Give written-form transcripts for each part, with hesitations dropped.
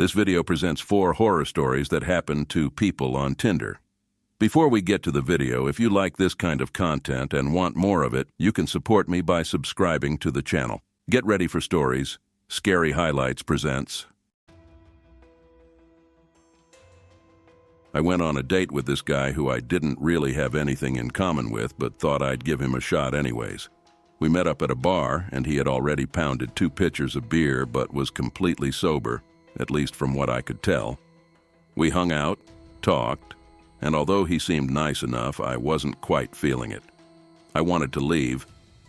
This video presents 4 horror stories that happened to people on Tinder. Before we get to the video, if you like this kind of content and want more of it, you can support me by subscribing to the channel. Get ready for stories. Scary Highlights presents. I went on a date with this guy who I didn't really have anything in common with, but thought I'd give him a shot anyways. We met up at a bar, and he had already pounded 2 pitchers of beer, but was completely sober, at least from what I could tell. We hung out, talked, and although he seemed nice enough, I wasn't quite feeling it. I wanted to leave,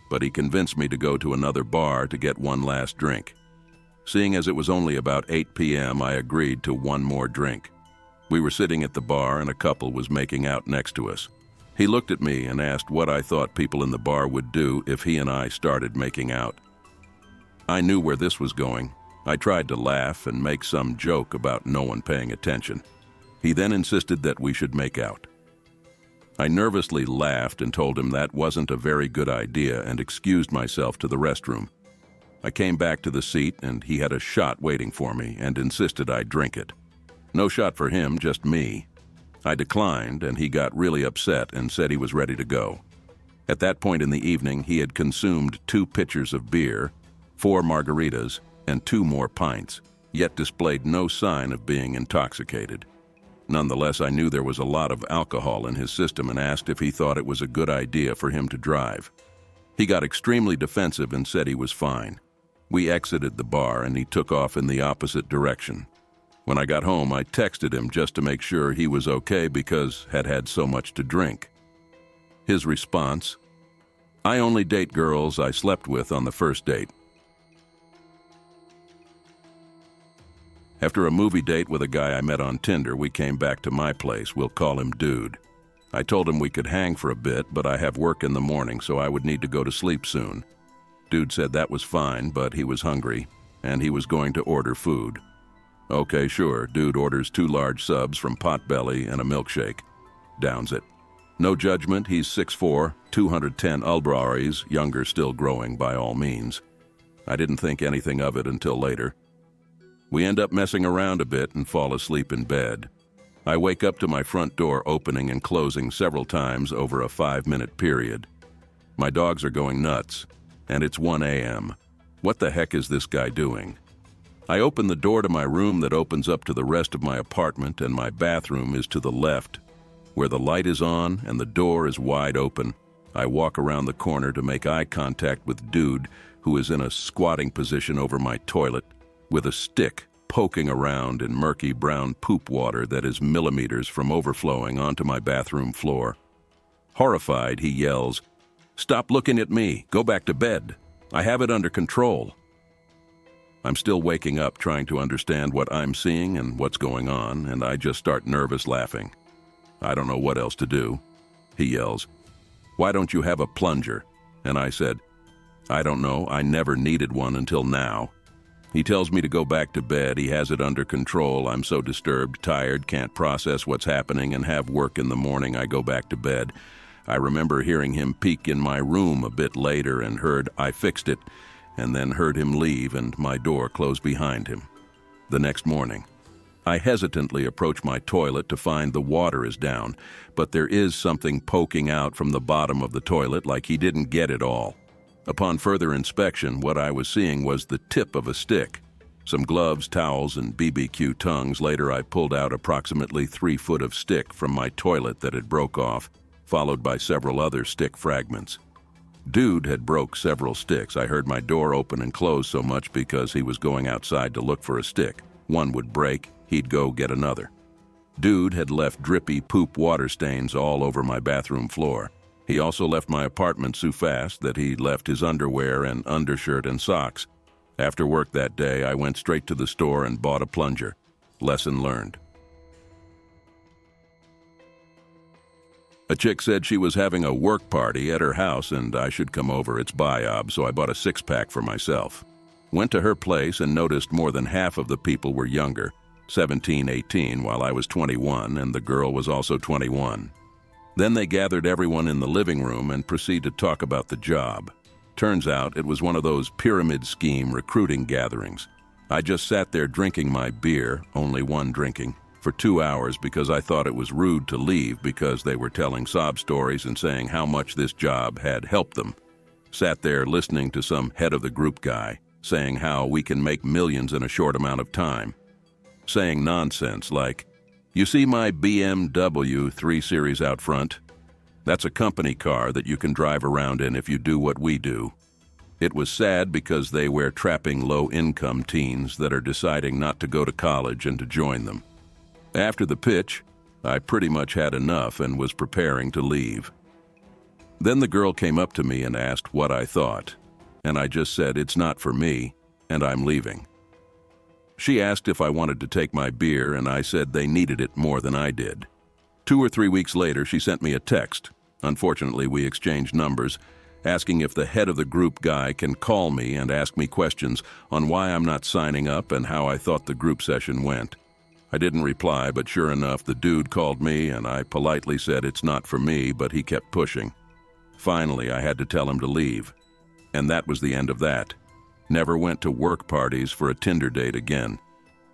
but he convinced me to go to another bar to get one last drink. Seeing as it was only about 8 p.m., I agreed to one more drink. We were sitting at the bar and a couple was making out next to us. He looked at me and asked what I thought people in the bar would do if he and I started making out. I knew where this was going. I tried to laugh and make some joke about no one paying attention. He then insisted that we should make out. I nervously laughed and told him that wasn't a very good idea and excused myself to the restroom. I came back to the seat and he had a shot waiting for me and insisted I drink it. No shot for him, just me. I declined, and he got really upset and said he was ready to go. At that point in the evening, he had consumed 2 pitchers of beer, 4 margaritas, and 2 more pints, yet displayed no sign of being intoxicated. Nonetheless, I knew there was a lot of alcohol in his system and asked if he thought it was a good idea for him to drive. He got extremely defensive and said he was fine. We exited the bar, and he took off in the opposite direction. When I got home, I texted him just to make sure he was okay because had had so much to drink. His response: "I only date girls I slept with on the first date." After a movie date with a guy I met on Tinder, we came back to my place. We'll call him Dude. I told him we could hang for a bit, but I have work in the morning, so I would need to go to sleep soon. Dude said that was fine, but he was hungry, and he was going to order food. Okay, sure. Dude orders 2 large subs from Potbelly and a milkshake. Downs it. No judgment, he's 6'4", 210 Ulbraries, younger still growing by all means. I didn't think anything of it until later. We end up messing around a bit and fall asleep in bed. I wake up to my front door opening and closing several times over a 5-minute period. My dogs are going nuts, and it's 1 a.m. What the heck is this guy doing? I open the door to my room that opens up to the rest of my apartment, and my bathroom is to the left, where the light is on and the door is wide open. I walk around the corner to make eye contact with Dude, who is in a squatting position over my toilet, with a stick poking around in murky brown poop water that is millimeters from overflowing onto my bathroom floor. Horrified, he yells, "Stop looking at me! Go back to bed! I have it under control!" I'm still waking up trying to understand what I'm seeing and what's going on, and I just start nervous laughing. I don't know what else to do. He yells, "Why don't you have a plunger?" And I said, "I don't know, I never needed one until now." He tells me to go back to bed. He has it under control. I'm so disturbed, tired, can't process what's happening, and have work in the morning. I go back to bed. I remember hearing him peek in my room a bit later and heard I fixed it, and then heard him leave and my door close behind him. The next morning, I hesitantly approach my toilet to find the water is down, but there is something poking out from the bottom of the toilet like he didn't get it all. Upon further inspection, what I was seeing was the tip of a stick. Some gloves, towels, and BBQ tongues. Later, I pulled out approximately 3 foot of stick from my toilet that had broke off, followed by several other stick fragments. Dude had broke several sticks. I heard my door open and close so much because he was going outside to look for a stick. One would break, he'd go get another. Dude had left drippy poop water stains all over my bathroom floor. He also left my apartment so fast that he left his underwear and undershirt and socks. After work that day, I went straight to the store and bought a plunger. Lesson learned. A chick said she was having a work party at her house and I should come over. It's BIOB, so I bought a 6-pack for myself. Went to her place and noticed more than half of the people were younger, 17, 18, while I was 21, and the girl was also 21. Then they gathered everyone in the living room and proceeded to talk about the job. Turns out it was one of those pyramid scheme recruiting gatherings. I just sat there drinking my beer, only one drinking, for 2 hours because I thought it was rude to leave because they were telling sob stories and saying how much this job had helped them. Sat there listening to some head of the group guy saying how we can make millions in a short amount of time. Saying nonsense like, "You see my BMW 3 Series out front? That's a company car that you can drive around in if you do what we do." It was sad because they were trapping low-income teens that are deciding not to go to college and to join them. After the pitch, I pretty much had enough and was preparing to leave. Then the girl came up to me and asked what I thought, and I just said it's not for me, and I'm leaving. She asked if I wanted to take my beer, and I said they needed it more than I did. 2 or 3 weeks later, she sent me a text. Unfortunately, we exchanged numbers, asking if the head of the group guy can call me and ask me questions on why I'm not signing up and how I thought the group session went. I didn't reply, but sure enough, the dude called me, and I politely said it's not for me, but he kept pushing. Finally, I had to tell him to leave. And that was the end of that. Never went to work parties for a Tinder date again.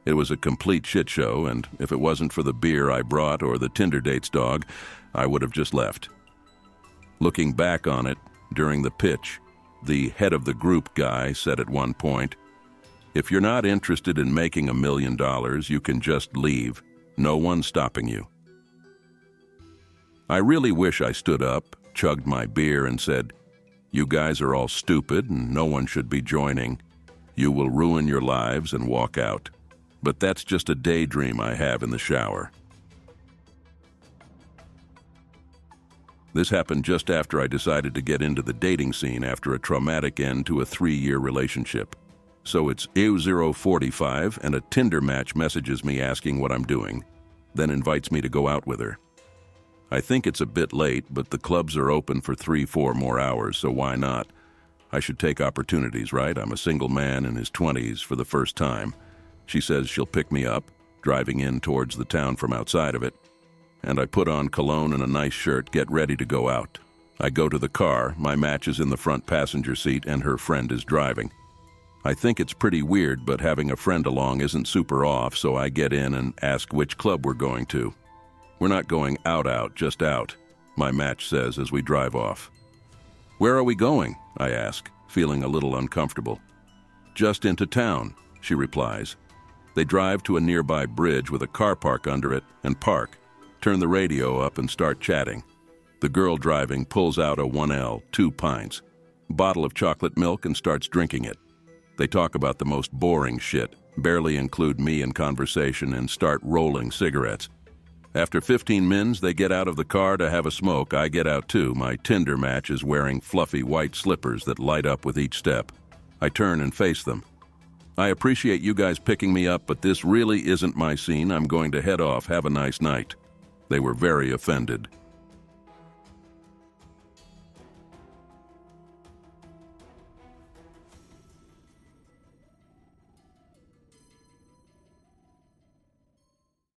It was a complete shit show, and if it wasn't for the beer I brought or the Tinder date's dog, I would have just left. Looking back on it, during the pitch, the head of the group guy said at one point, "If you're not interested in making $1 million, you can just leave. No one's stopping you." I really wish I stood up, chugged my beer, and said, "You guys are all stupid and no one should be joining. You will ruin your lives," and walk out. But that's just a daydream I have in the shower. This happened just after I decided to get into the dating scene after a traumatic end to a 3-year relationship. So it's 0:45 and a Tinder match messages me asking what I'm doing, then invites me to go out with her. I think it's a bit late, but the clubs are open for 3-4 more hours, so why not? I should take opportunities, right? I'm a single man in his 20s for the first time. She says she'll pick me up, driving in towards the town from outside of it, and I put on cologne and a nice shirt, get ready to go out. I go to the car, my match is in the front passenger seat, and her friend is driving. I think it's pretty weird, but having a friend along isn't super off, so I get in and ask which club we're going to. "We're not going out, just out," my match says as we drive off. "Where are we going?" I ask, feeling a little uncomfortable. "Just into town," she replies. They drive to a nearby bridge with a car park under it and park, turn the radio up and start chatting. The girl driving pulls out a 1L, 2 pints, bottle of chocolate milk and starts drinking it. They talk about the most boring shit, barely include me in conversation, and start rolling cigarettes. After 15 mins, they get out of the car to have a smoke. I get out too. My Tinder match is wearing fluffy white slippers that light up with each step. I turn and face them. "I appreciate you guys picking me up, but this really isn't my scene. I'm going to head off. Have a nice night." They were very offended.